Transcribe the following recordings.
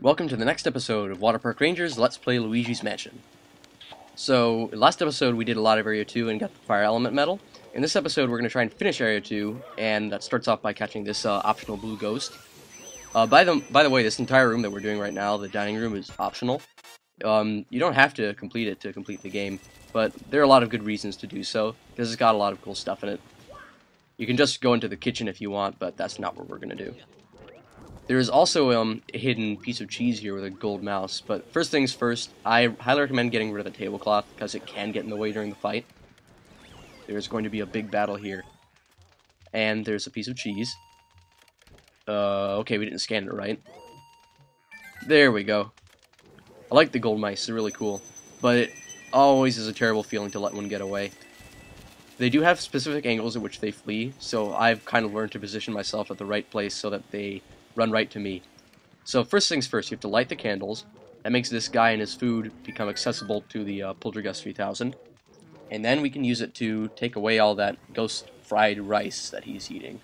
Welcome to the next episode of WaterparkRanger's Let's Play Luigi's Mansion. So, last episode we did a lot of Area 2 and got the Fire Element Medal. In this episode we're going to try and finish Area 2, and that starts off by catching this optional blue ghost. By the way, this entire room that we're doing right now, the dining room, is optional. You don't have to complete it to complete the game, but there are a lot of good reasons to do so, because it's got a lot of cool stuff in it. You can just go into the kitchen if you want, but that's not what we're going to do. There is also a hidden piece of cheese here with a gold mouse, but first things first, I highly recommend getting rid of the tablecloth, because it can get in the way during the fight. There's going to be a big battle here. And there's a piece of cheese. Okay, we didn't scan it right. There we go. I like the gold mice, they're really cool, but it always is a terrible feeling to let one get away. They do have specific angles at which they flee, so I've kind of learned to position myself at the right place so that they run right to me. So first things first, you have to light the candles. That makes this guy and his food become accessible to the Poltergust 3000. And then we can use it to take away all that ghost fried rice that he's eating.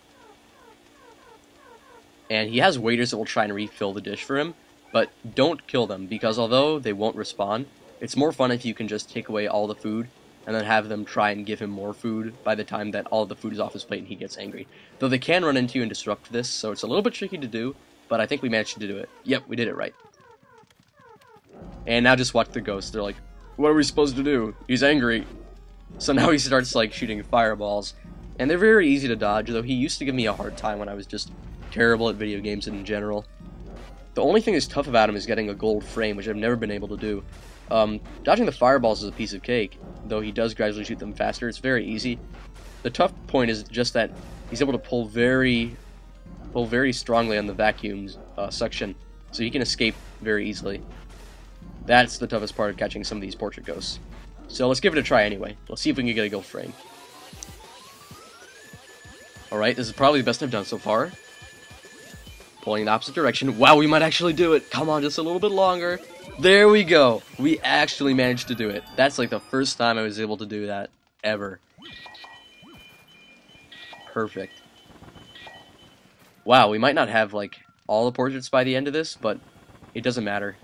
And he has waiters that will try and refill the dish for him, but don't kill them, because although they won't respond, it's more fun if you can just take away all the food and then have them try and give him more food by the time that all of the food is off his plate and he gets angry. Though they can run into you and disrupt this, so it's a little bit tricky to do, but I think we managed to do it. Yep, we did it right. And now just watch the ghosts. They're like, what are we supposed to do? He's angry. So now he starts like shooting fireballs. And they're very easy to dodge, though he used to give me a hard time when I was just terrible at video games in general. The only thing that's tough about him is getting a gold frame, which I've never been able to do. Dodging the fireballs is a piece of cake, though he does gradually shoot them faster. It's very easy. The tough point is just that he's able to pull very strongly on the vacuum suction, so he can escape very easily. That's the toughest part of catching some of these portrait ghosts. So let's give it a try anyway. Let's see if we can get a gold frame. Alright, this is probably the best I've done so far. Pulling in the opposite direction. Wow, we might actually do it! Come on, just a little bit longer. There we go! We actually managed to do it. That's like the first time I was able to do that, ever. Perfect. Wow, we might not have, like, all the portraits by the end of this, but it doesn't matter.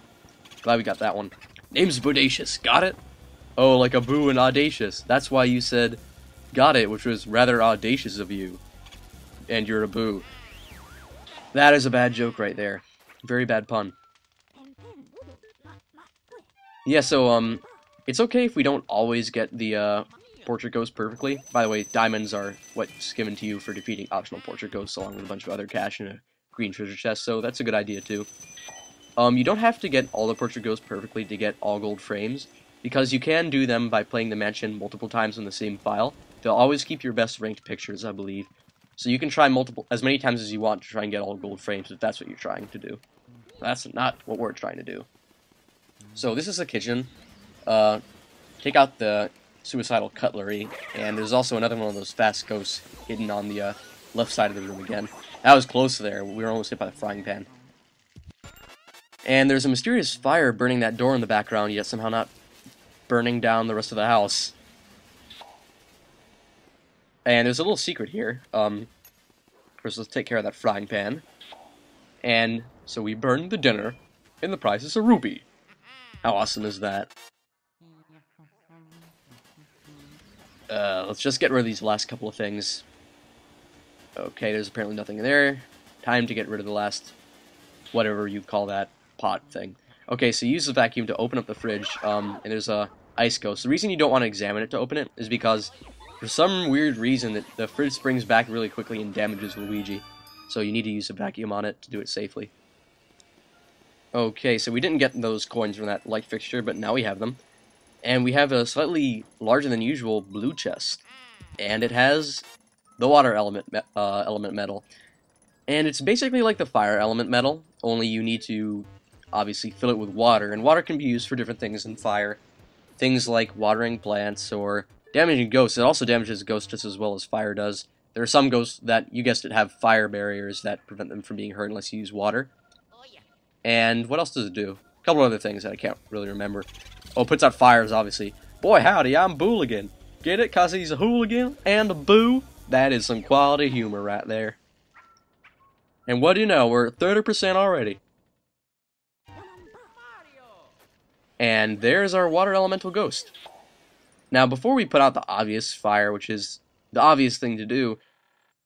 Glad we got that one. Name's Bodacious, got it? Oh, like a boo and audacious. That's why you said, got it, which was rather audacious of you. And you're a boo. That is a bad joke right there. Very bad pun. Yeah, so, it's okay if we don't always get the, portrait ghost perfectly. By the way, diamonds are what's given to you for defeating optional portrait ghosts, along with a bunch of other cash and a green treasure chest, so that's a good idea, too. You don't have to get all the portrait ghosts perfectly to get all gold frames, because you can do them by playing the mansion multiple times in the same file. They'll always keep your best ranked pictures, I believe. So you can try as many times as you want to try and get all gold frames, if that's what you're trying to do. That's not what we're trying to do. So this is the kitchen. Take out the suicidal cutlery, and there's also another one of those fast ghosts hidden on the left side of the room again. That was close there. We were almost hit by the frying pan. And there's a mysterious fire burning that door in the background, yet somehow not burning down the rest of the house. And there's a little secret here. First, let's take care of that frying pan. And so we burned the dinner, and the prize is a ruby. How awesome is that? Let's just get rid of these last couple of things. Okay, there's apparently nothing in there. Time to get rid of the last, whatever you call that, pot thing. Okay, so use the vacuum to open up the fridge, and there's a ice ghost. The reason you don't want to examine it to open it is because, for some weird reason, the fridge springs back really quickly and damages Luigi. So you need to use a vacuum on it to do it safely. Okay, so we didn't get those coins from that light fixture, but now we have them. And we have a slightly larger than usual blue chest. And it has the water element medal. And it's basically like the fire element medal, only you need to obviously fill it with water. And water can be used for different things than fire. Things like watering plants or damaging ghosts. It also damages ghosts just as well as fire does. There are some ghosts that, you guessed it, have fire barriers that prevent them from being hurt unless you use water. And what else does it do? A couple other things that I can't really remember. Oh, it puts out fires, obviously. Boy, howdy, I'm Booligan. Get it? 'Cause he's a hooligan and a boo? That is some quality humor right there. And what do you know? We're at 30% already. And there's our water elemental ghost. Now, before we put out the obvious fire, which is the obvious thing to do,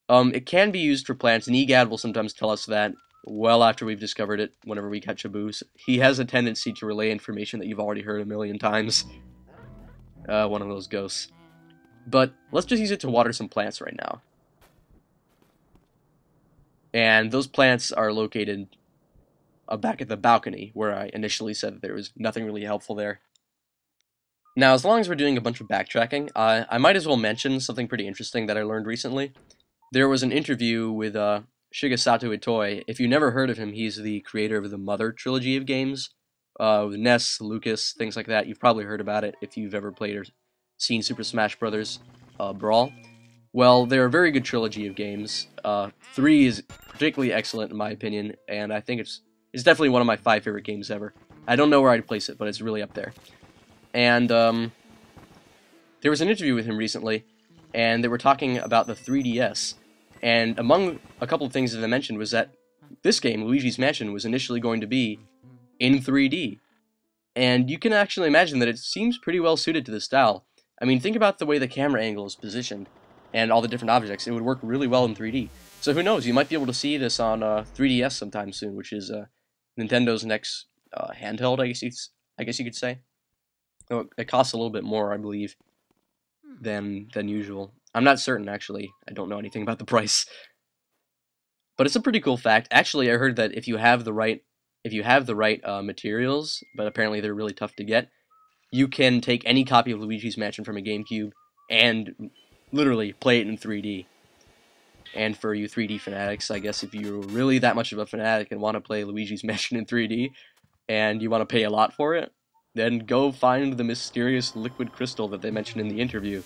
it can be used for plants, and Gadd will sometimes tell us that well after we've discovered it, whenever we catch a boost. He has a tendency to relay information that you've already heard a million times. One of those ghosts. But let's just use it to water some plants right now. And those plants are located back at the balcony, where I initially said that there was nothing really helpful there. Now, as long as we're doing a bunch of backtracking, I might as well mention something pretty interesting that I learned recently. There was an interview with Shigesato Itoi. If you've never heard of him, he's the creator of the Mother trilogy of games. With Ness, Lucas, things like that. You've probably heard about it if you've ever played or seen Super Smash Bros. Brawl. Well, they're a very good trilogy of games. 3 is particularly excellent in my opinion, and I think it's definitely one of my 5 favorite games ever. I don't know where I'd place it, but it's really up there. And there was an interview with him recently, and they were talking about the 3DS. And among a couple of things that they mentioned was that this game, Luigi's Mansion, was initially going to be in 3D. And you can actually imagine that it seems pretty well suited to the style. I mean, think about the way the camera angle is positioned and all the different objects. It would work really well in 3D. So who knows, you might be able to see this on 3DS sometime soon, which is Nintendo's next handheld, I guess you could say. It costs a little bit more, I believe, than usual. I'm not certain, actually. I don't know anything about the price. But it's a pretty cool fact. Actually, I heard that if you have the right materials, but apparently they're really tough to get, you can take any copy of Luigi's Mansion from a GameCube and literally play it in 3D. And for you 3D fanatics, I guess if you're really that much of a fanatic and want to play Luigi's Mansion in 3D, and you want to pay a lot for it, then go find the mysterious liquid crystal that they mentioned in the interview.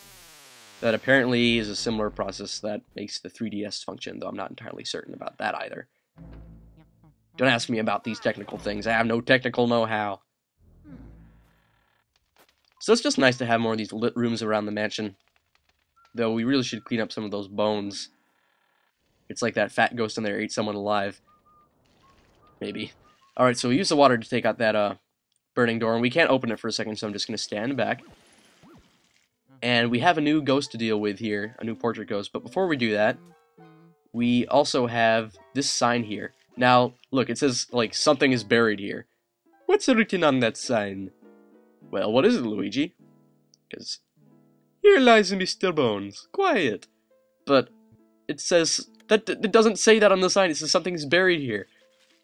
That apparently is a similar process that makes the 3DS function, though I'm not entirely certain about that either. Don't ask me about these technical things, I have no technical know-how. So it's just nice to have more of these lit rooms around the mansion. Though we really should clean up some of those bones. It's like that fat ghost in there ate someone alive. Maybe. Alright, so we use the water to take out that burning door, and we can't open it for a second, so I'm just going to stand back. And we have a new ghost to deal with here, a new portrait ghost. But before we do that, we also have this sign here. Now, look, it says, like, something is buried here. What's written on that sign? Well, what is it, Luigi? Because here lies Mr. Bones. Quiet. But it says that it doesn't say that on the sign. It says something's buried here.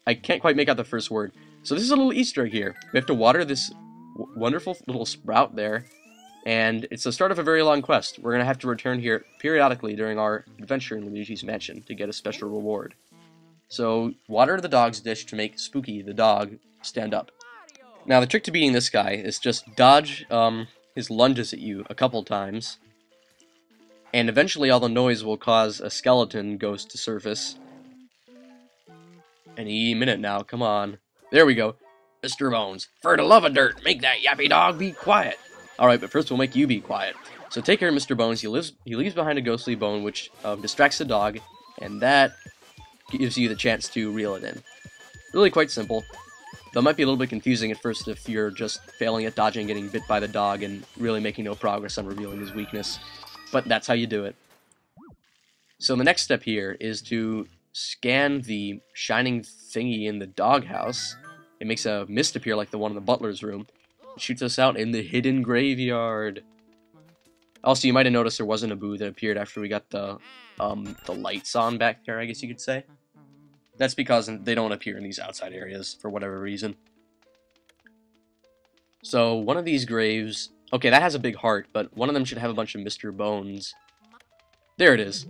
I can't quite make out the first word. So this is a little Easter egg here. We have to water this wonderful little sprout there. And it's the start of a very long quest. We're going to have to return here periodically during our adventure in Luigi's Mansion to get a special reward. So, water the dog's dish to make Spooky, the dog, stand up. Now, the trick to beating this guy is just dodge his lunges at you a couple times. And eventually all the noise will cause a skeleton ghost to surface. Any minute now, come on. There we go. Mr. Bones, for the love of dirt, make that yappy dog be quiet. Alright, but first we'll make you be quiet. So take care of Mr. Bones. He leaves behind a ghostly bone, which distracts the dog, and that gives you the chance to reel it in. Really quite simple. That might be a little bit confusing at first if you're just failing at dodging, getting bit by the dog, and really making no progress on revealing his weakness. But that's how you do it. So the next step here is to scan the shining thingy in the doghouse. It makes a mist appear like the one in the butler's room. It shoots us out in the hidden graveyard. Also, you might have noticed there wasn't a boo that appeared after we got the lights on back there, I guess you could say. That's because they don't appear in these outside areas for whatever reason. So, one of these graves... Okay, that has a big heart, but one of them should have a bunch of Mr. Bones. There it is.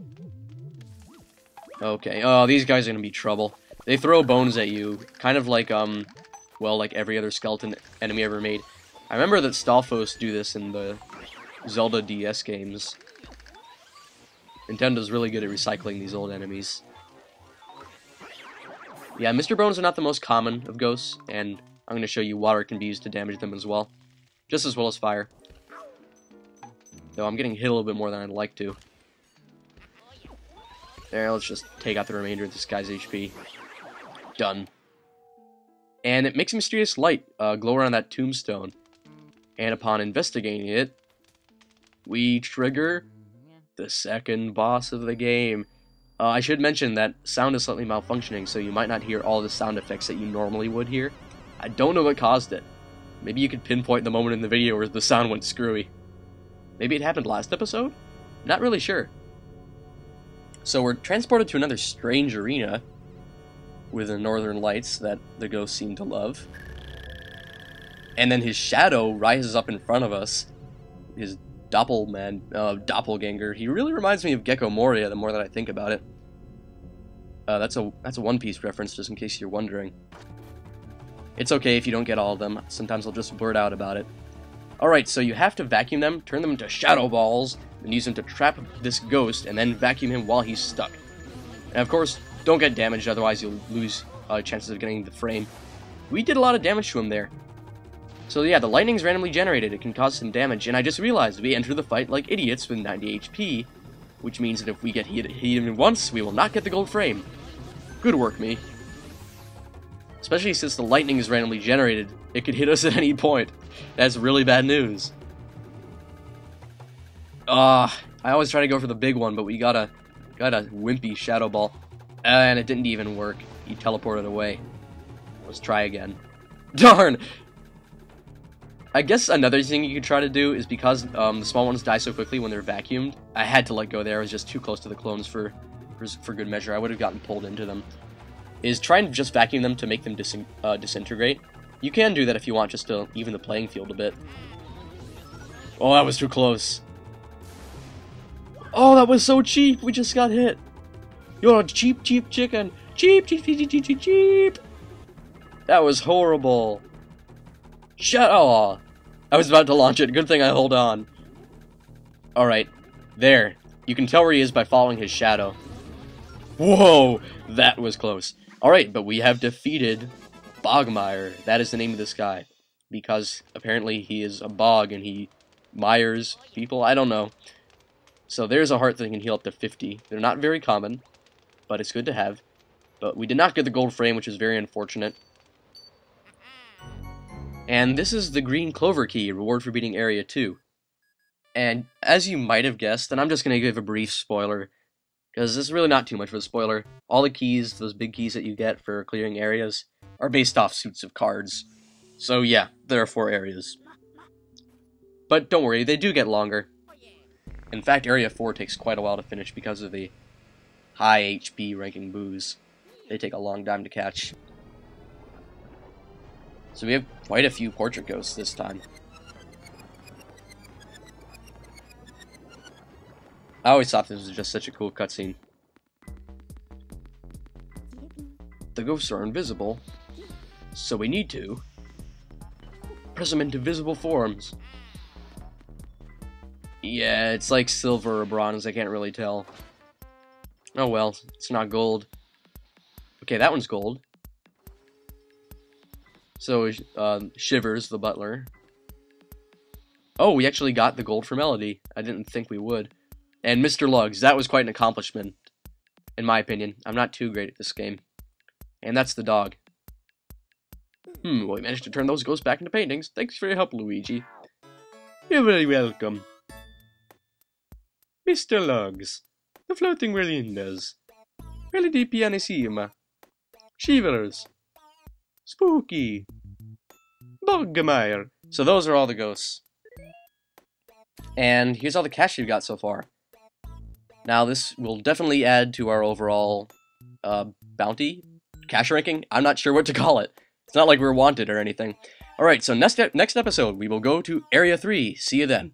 Okay, oh, these guys are gonna be trouble. They throw bones at you, kind of like, well, like every other skeleton enemy ever made. I remember that Stalfos do this in the Zelda DS games. Nintendo's really good at recycling these old enemies. Yeah, Mr. Bones are not the most common of ghosts, and I'm going to show you water can be used to damage them as well. Just as well as fire. Though I'm getting hit a little bit more than I'd like to. There, let's just take out the remainder of this guy's HP. Done. And it makes a mysterious light glow around that tombstone. And upon investigating it, we trigger the second boss of the game. I should mention that sound is slightly malfunctioning, so you might not hear all the sound effects that you normally would hear. I don't know what caused it. Maybe you could pinpoint the moment in the video where the sound went screwy. Maybe it happened last episode? Not really sure. So we're transported to another strange arena with the northern lights that the ghosts seem to love. And then his shadow rises up in front of us. His doppelganger. He really reminds me of Gecko Moria the more that I think about it. That's a One Piece reference, just in case you're wondering. It's okay if you don't get all of them. Sometimes I'll just blurt out about it. Alright, so you have to vacuum them, turn them into shadow balls, and use them to trap this ghost, and then vacuum him while he's stuck. And of course, don't get damaged, otherwise you'll lose chances of getting the frame. We did a lot of damage to him there. So yeah, the lightning's randomly generated, it can cause some damage, and I just realized we enter the fight like idiots with 90 HP, which means that if we get hit even once, we will not get the gold frame. Good work, me. Especially since the lightning is randomly generated, it could hit us at any point. That's really bad news. I always try to go for the big one, but we got a wimpy shadow ball. And it didn't even work. He teleported away. Let's try again. Darn! I guess another thing you could try to do is because the small ones die so quickly when they're vacuumed. I had to let go there. I was just too close to the clones for good measure. I would have gotten pulled into them. Is try and just vacuum them to make them disintegrate. You can do that if you want, just to even the playing field a bit. Oh, that was too close. Oh, that was so cheap. We just got hit. You're a cheap chicken. Cheap. That was horrible. Shut up. I was about to launch it. Good thing I hold on. Alright. There. You can tell where he is by following his shadow. Whoa. That was close. Alright, but we have defeated Bogmire. That is the name of this guy. Because apparently he is a bog and he mires people. I don't know. So there's a heart that can heal up to 50. They're not very common, but it's good to have. But we did not get the gold frame, which is very unfortunate. And this is the green clover key, reward for beating Area 2. And as you might have guessed, and I'm just going to give a brief spoiler, because this is really not too much of a spoiler, all the keys, those big keys that you get for clearing areas, are based off suits of cards. So yeah, there are 4 areas. But don't worry, they do get longer. In fact, Area 4 takes quite a while to finish because of the high HP ranking boos. They take a long time to catch. So we have quite a few portrait ghosts this time. I always thought this was just such a cool cutscene. The ghosts are invisible, so we need to press them into visible forms. Yeah, it's like silver or bronze, I can't really tell. Oh well, it's not gold. Okay, that one's gold. So, Shivers, the butler. Oh, we actually got the gold for Melody. I didn't think we would. And Mr. Lugs, that was quite an accomplishment, in my opinion. I'm not too great at this game. And that's the dog. Well, we managed to turn those ghosts back into paintings. Thanks for your help, Luigi. You're very welcome. Mr. Lugs, the floating Willindas. Melody pianissima. Shivers. Spooky. Bogmire. So those are all the ghosts. And here's all the cash we've got so far. Now this will definitely add to our overall bounty. Cash ranking? I'm not sure what to call it. It's not like we're wanted or anything. Alright, so next episode we will go to Area 3. See you then.